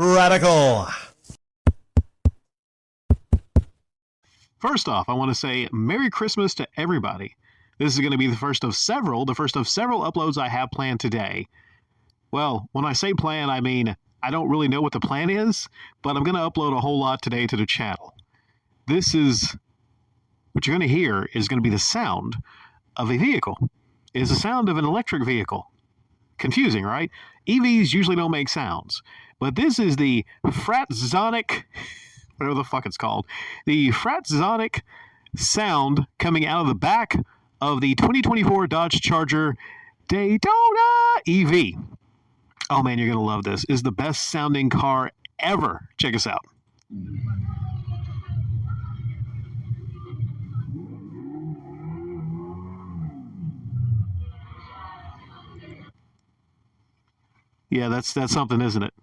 Radical. First off, I want to say Merry Christmas to everybody. This is going to be the first of several uploads I have planned today. Well, when I say plan, I mean I don't really know what the plan is, but I'm going to upload a whole lot today to the channel. This is, what you're going to hear is going to be the sound of a vehicle. It is the sound of an electric vehicle. Confusing, right? EVs usually don't make sounds, but this is the Fratzonic, whatever the fuck it's called, the Fratzonic sound coming out of the back of the 2024 Dodge Charger Daytona EV. Oh man, you're going to love this. It's the best sounding car ever. Check us out. Yeah, that's something, isn't it?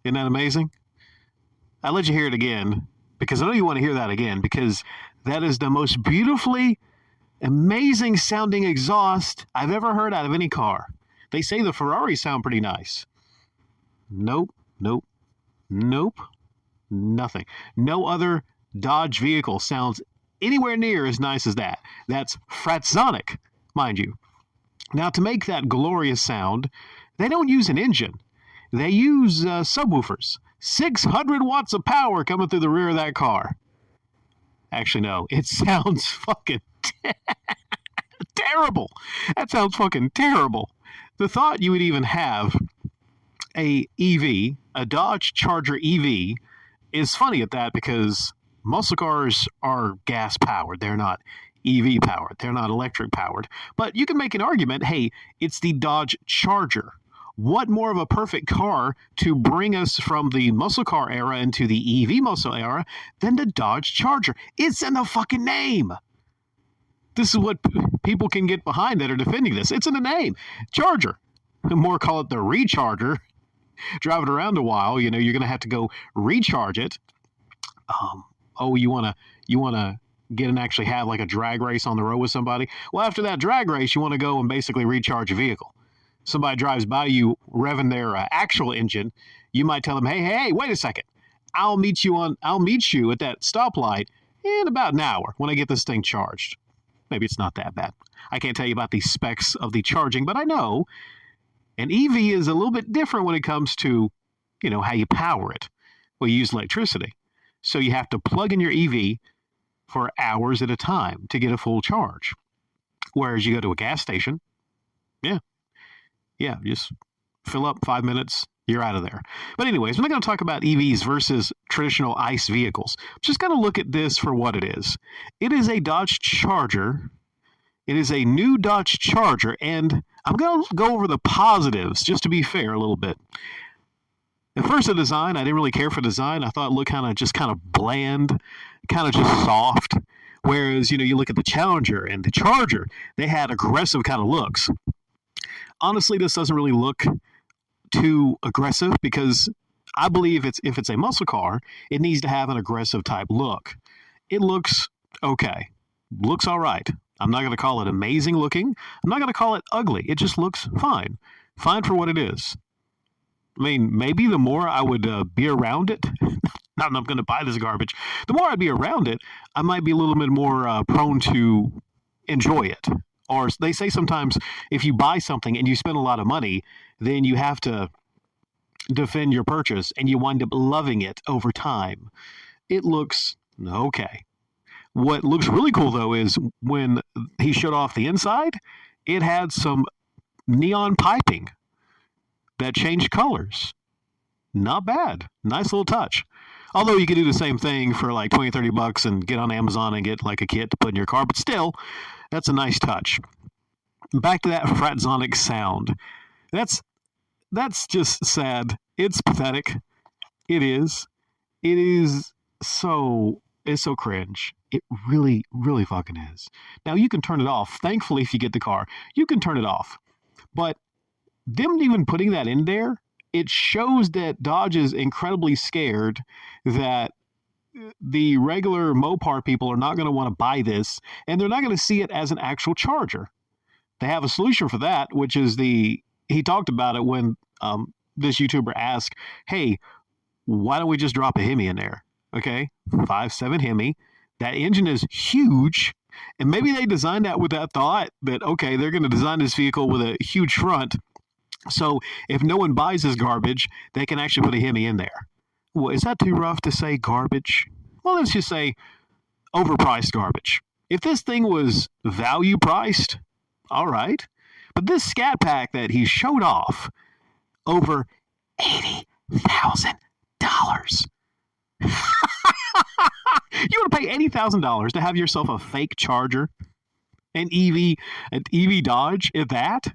Isn't that amazing? I'll let you hear it again because I know you want to hear that again because that is the most beautifully amazing sounding exhaust I've ever heard out of any car. They say the Ferraris sound pretty nice. Nope, nothing. No other Dodge vehicle sounds anywhere near as nice as that. That's Fratzonic, mind you. Now, to make that glorious sound, they don't use an engine. They use subwoofers. 600 watts of power coming through the rear of that car. Actually, no. It sounds fucking terrible. That sounds fucking terrible. The thought you would even have a EV, a Dodge Charger EV, is funny at that because muscle cars are gas powered. They're not EV powered. They're not electric powered. But you can make an argument, hey, it's the Dodge Charger. What more of a perfect car to bring us from the muscle car era into the EV muscle era than the Dodge Charger? It's in the fucking name. This is what people can get behind that are defending this. It's in the name. Charger. More call it the recharger. Drive it around a while, you're going to have to go recharge it. You want to get and actually have like a drag race on the road with somebody? Well, after that drag race, you want to go and basically recharge a vehicle. Somebody drives by you revving their actual engine, you might tell them, hey, wait a second. I'll meet you at that stoplight in about an hour when I get this thing charged. Maybe it's not that bad. I can't tell you about the specs of the charging, but I know an EV is a little bit different when it comes to, how you power it. Well, you use electricity. So you have to plug in your EV for hours at a time to get a full charge. Whereas you go to a gas station, just fill up 5 minutes, you're out of there. But anyways, we're not going to talk about EVs versus traditional ICE vehicles. Just going to look at this for what it is. It is a Dodge Charger. It is a new Dodge Charger, and I'm going to go over the positives, just to be fair a little bit. At first, the design, I didn't really care for design. I thought it looked kind of bland, kind of just soft. Whereas, you look at the Challenger and the Charger, they had aggressive kind of looks. Honestly, this doesn't really look too aggressive because I believe if it's a muscle car, it needs to have an aggressive type look. It looks okay. Looks all right. I'm not going to call it amazing looking. I'm not going to call it ugly. It just looks fine. Fine for what it is. I mean, maybe the more I would be around it, not that I'm going to buy this garbage, the more I'd be around it, I might be a little bit more prone to enjoy it. Or they say sometimes if you buy something and you spend a lot of money, then you have to defend your purchase and you wind up loving it over time. It looks okay. What looks really cool, though, is when he showed off the inside, it had some neon piping that changed colors. Not bad. Nice little touch. Although you could do the same thing for like $20, $30 and get on Amazon and get like a kit to put in your car, but still, that's a nice touch. Back to that Fratzonic sound. That's just sad. It's pathetic. It is. It's so cringe. It really, really fucking is. Now, you can turn it off. Thankfully, if you get the car, you can turn it off. But them even putting that in there, it shows that Dodge is incredibly scared that the regular Mopar people are not going to want to buy this, and they're not going to see it as an actual charger. They have a solution for that, which is he talked about it when this YouTuber asked, hey, why don't we just drop a Hemi in there? Okay, 5.7 Hemi. That engine is huge. And maybe they designed that with that thought that, okay, they're going to design this vehicle with a huge front. So if no one buys this garbage, they can actually put a Hemi in there. Well, is that too rough to say garbage? Well, let's just say overpriced garbage. If this thing was value priced, all right. But this Scat Pack that he showed off, over $80,000. You want to pay $80,000 to have yourself a fake Charger, an EV Dodge, if that?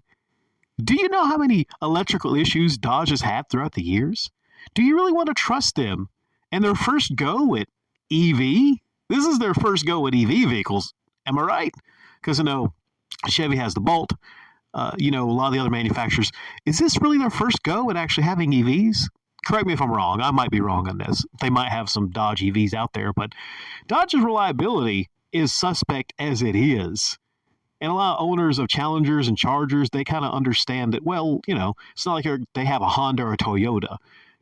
Do you know how many electrical issues Dodge has had throughout the years? Do you really want to trust them? And their first go at EV? This is their first go at EV vehicles. Am I right? Because, Chevy has the Bolt. A lot of the other manufacturers. Is this really their first go at actually having EVs? Correct me if I'm wrong. I might be wrong on this. They might have some Dodge EVs out there, but Dodge's reliability is suspect as it is. And a lot of owners of Challengers and Chargers, they kind of understand that, well, it's not like they have a Honda or a Toyota.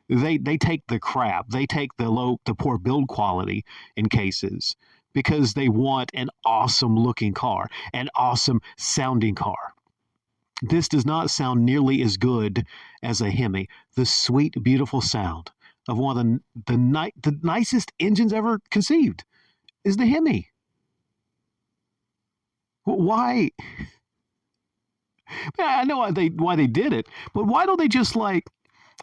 They take the crap. They take the poor build quality in cases because they want an awesome looking car, an awesome sounding car. This does not sound nearly as good as a Hemi. The sweet, beautiful sound of one of the nicest engines ever conceived is the Hemi. Why? I know why they did it, but why don't they just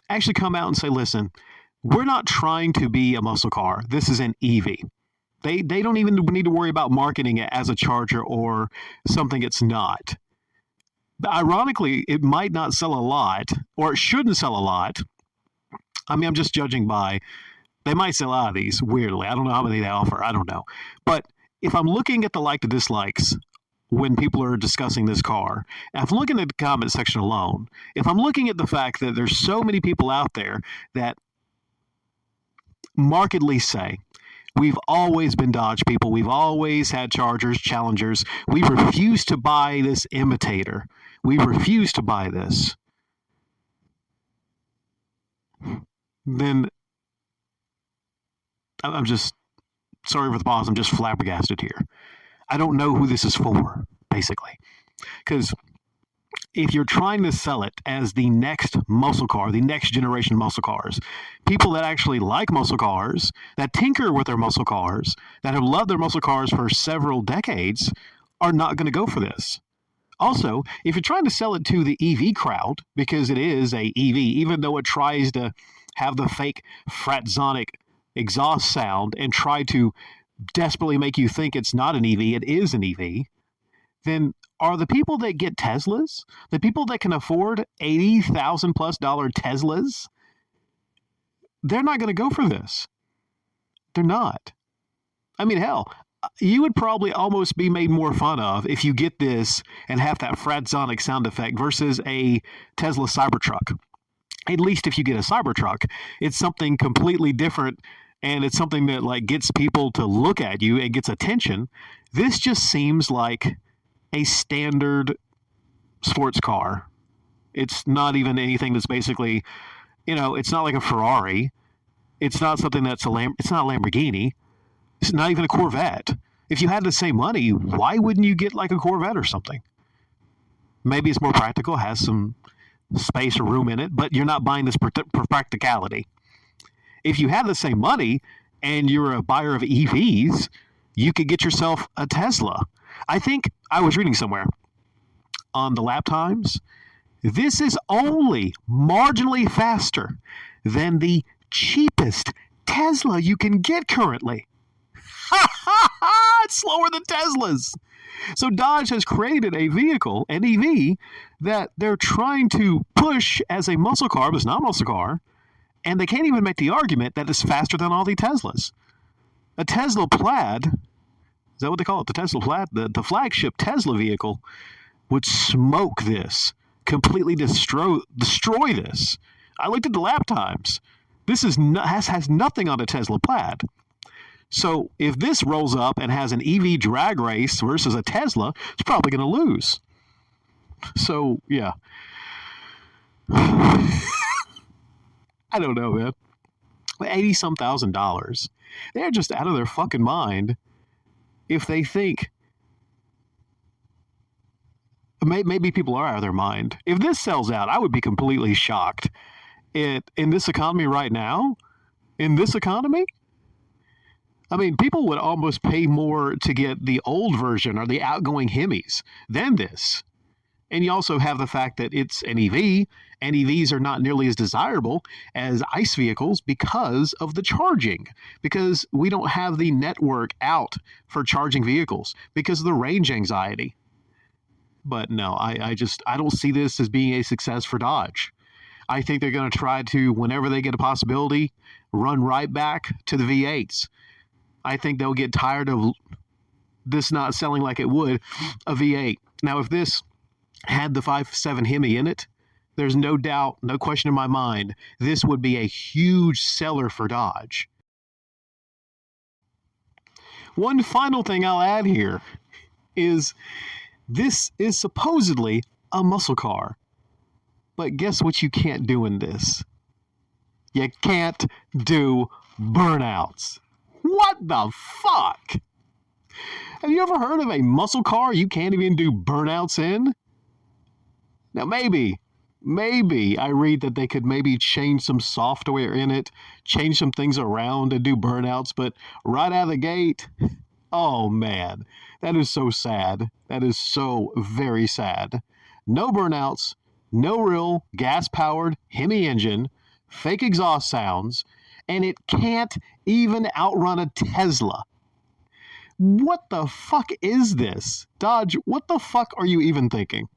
actually come out and say, listen, we're not trying to be a muscle car. This is an EV. They don't even need to worry about marketing it as a Charger or something it's not. Ironically, it might not sell a lot, or it shouldn't sell a lot. I mean, I'm just judging by, they might sell out of these, weirdly. I don't know how many they offer. I don't know. But if I'm looking at the like to dislikes when people are discussing this car, and if I'm looking at the comment section alone, if I'm looking at the fact that there's so many people out there that markedly say, we've always been Dodge people, we've always had Chargers, Challengers, we refuse to buy this imitator. We refuse to buy this. Then I'm just, sorry for the pause, I'm just flabbergasted here. I don't know who this is for, basically. Because if you're trying to sell it as the next muscle car, the next generation muscle cars, people that actually like muscle cars, that tinker with their muscle cars, that have loved their muscle cars for several decades, are not going to go for this. Also, if you're trying to sell it to the EV crowd, because it is a EV, even though it tries to have the fake Fratzonic exhaust sound and try to desperately make you think it's not an EV, it is an EV, then are the people that get Teslas, the people that can afford $80,000+ Teslas, they're not going to go for this. They're not. I mean, hell, you would probably almost be made more fun of if you get this and have that Fratzonic sound effect versus a Tesla Cybertruck. At least if you get a Cybertruck, it's something completely different, and it's something that gets people to look at you and gets attention. This just seems like a standard sports car. It's not even anything that's basically, it's not like a Ferrari. It's not something that's it's not a Lamborghini. It's not even a Corvette. If you had the same money, why wouldn't you get a Corvette or something? Maybe it's more practical, has some space or room in it, but you're not buying this for practicality. If you had the same money and you're a buyer of EVs, you could get yourself a Tesla. I think I was reading somewhere on the lap times, this is only marginally faster than the cheapest Tesla you can get currently. It's slower than Teslas. So Dodge has created a vehicle, an EV, that they're trying to push as a muscle car, but it's not a muscle car, and they can't even make the argument that it's faster than all the Teslas. A Tesla Plaid, is that what they call it? The Tesla Plaid? The flagship Tesla vehicle would smoke this, completely destroy this. I looked at the lap times. This has nothing on a Tesla Plaid. So if this rolls up and has an EV drag race versus a Tesla, it's probably going to lose. So, yeah. I don't know, man. 80-some thousand dollars. They're just out of their fucking mind if they think. Maybe people are out of their mind. If this sells out, I would be completely shocked. In this economy right now, in this economy, I mean, people would almost pay more to get the old version or the outgoing Hemis than this. And you also have the fact that it's an EV, and EVs are not nearly as desirable as ICE vehicles because of the charging, because we don't have the network out for charging vehicles because of the range anxiety. But no, I don't see this as being a success for Dodge. I think they're going to try to, whenever they get a possibility, run right back to the V8s. I think they'll get tired of this not selling like it would a V8. Now, if this had the 5.7 Hemi in it, there's no doubt, no question in my mind, this would be a huge seller for Dodge. One final thing I'll add here is this is supposedly a muscle car. But guess what you can't do in this? You can't do burnouts. What the fuck? Have you ever heard of a muscle car you can't even do burnouts in? Now maybe I read that they could maybe change some software in it, change some things around and do burnouts, but right out of the gate, oh man, that is so sad. That is so very sad. No burnouts, no real gas-powered Hemi engine, fake exhaust sounds, and it can't even outrun a Tesla. What the fuck is this? Dodge, what the fuck are you even thinking?